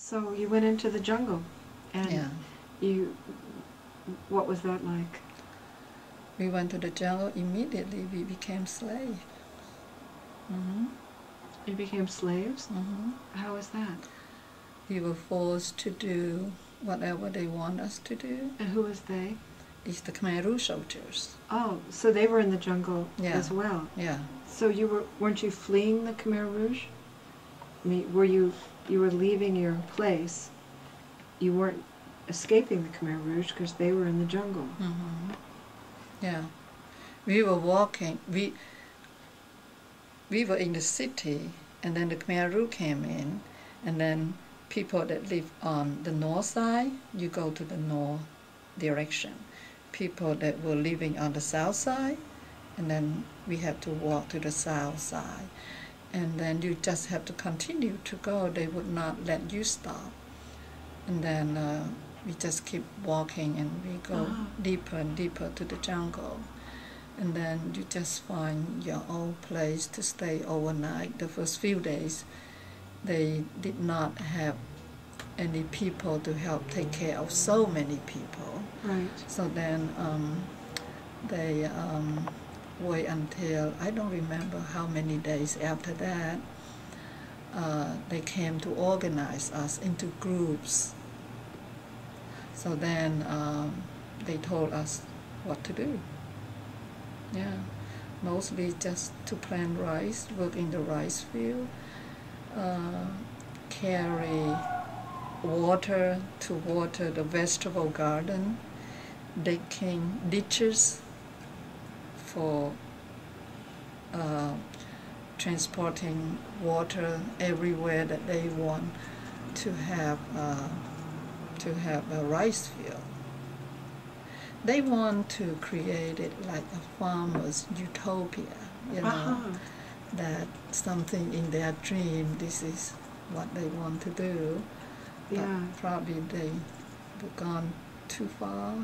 So you went into the jungle, and Yeah. what was that like? We went to the jungle, immediately we became slaves. You became slaves? How was that? We were forced to do whatever they want us to do. And who was they? It's the Khmer Rouge soldiers. Oh, so they were in the jungle as well. Yeah. So weren't you fleeing the Khmer Rouge? I mean, you were leaving your place. You weren't escaping the Khmer Rouge because they were in the jungle. Yeah. We were walking. We were in the city, and then the Khmer Rouge came in, and then people that live on the north side, you go to the north direction. People that were living on the south side, and then we had to walk to the south side. And then you just have to continue to go. They would not let you stop. And then we just keep walking, and we go deeper and deeper to the jungle. And then you just find your own place to stay overnight. The first few days, they did not have any people to help take care of so many people. Right. So then they wait until, I don't remember how many days after that, they came to organize us into groups. So then they told us what to do. Yeah, mostly just to plant rice, work in the rice field, carry water to water the vegetable garden, digging ditches for transporting water everywhere that they want to have a rice field. They want to create it like a farmer's utopia, you know, that something in their dream, this is what they want to do. But probably they have gone too far,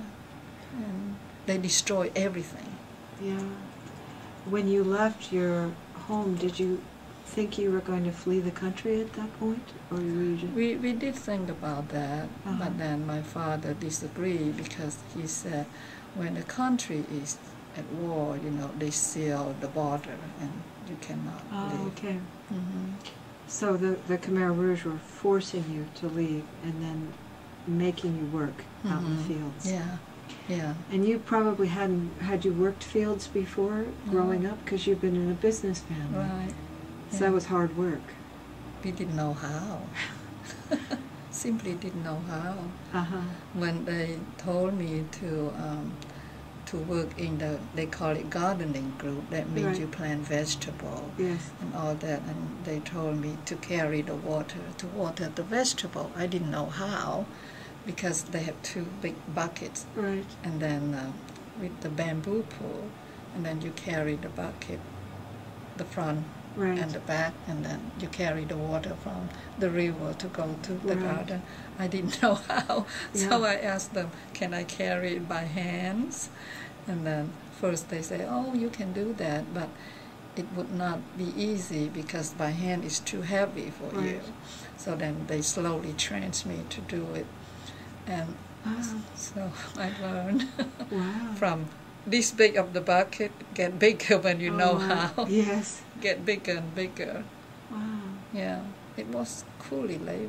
and they destroy everything. Yeah. When you left your home, did you think you were going to flee the country at that point, or were you just... We did think about that, but then my father disagreed because he said, when the country is at war, you know, they seal the border and you cannot leave. Okay. So the Khmer Rouge were forcing you to leave and then making you work out in the fields. Yeah, yeah. And you probably had you worked fields before growing up, because you've been in a business family. Right. So that was hard work. We didn't know how. Simply didn't know how. When they told me to work in they call it gardening group, that means you plant vegetable and all that, and they told me to carry the water, to water the vegetable. I didn't know how, because they have two big buckets. Right. And then with the bamboo pole, and then you carry the bucket, the front and the back, and then you carry the water from the river to go to the garden. I didn't know how, so I asked them, can I carry it by hands? And then first they say, oh, you can do that, but it would not be easy because by hand is too heavy for you. So then they slowly trained me to do it, and so I learned from this big of the bucket, get bigger when you know how. Yes. Get bigger and bigger. Wow. Yeah, it was coolie labor.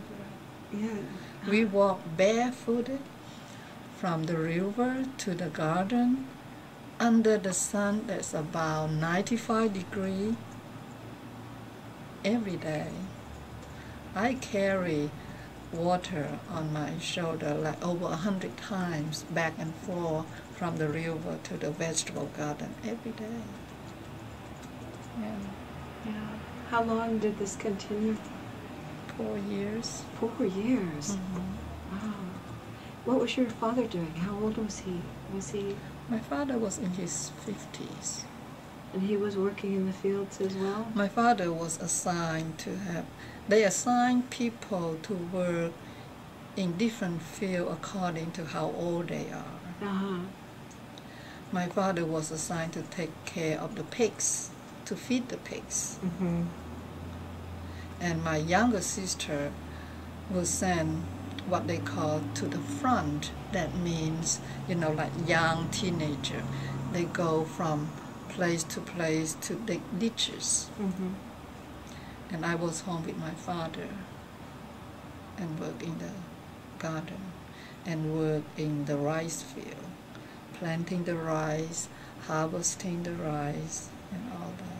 Yeah. We walked barefooted from the river to the garden under the sun that's about 95 degrees every day. I carry water on my shoulder like over 100 times back and forth from the river to the vegetable garden every day. Yeah. Yeah. How long did this continue? 4 years. 4 years? Wow. What was your father doing? How old was he? My father was in his 50s. And he was working in the fields as well? My father was assigned to have... They assign people to work in different fields according to how old they are. My father was assigned to take care of the pigs, to feed the pigs. And my younger sister will send what they call to the front. That means, like young teenager. They go from place to place to dig ditches. Mm-hmm. And I was home with my father and work in the garden and work in the rice field, planting the rice, harvesting the rice, and all that.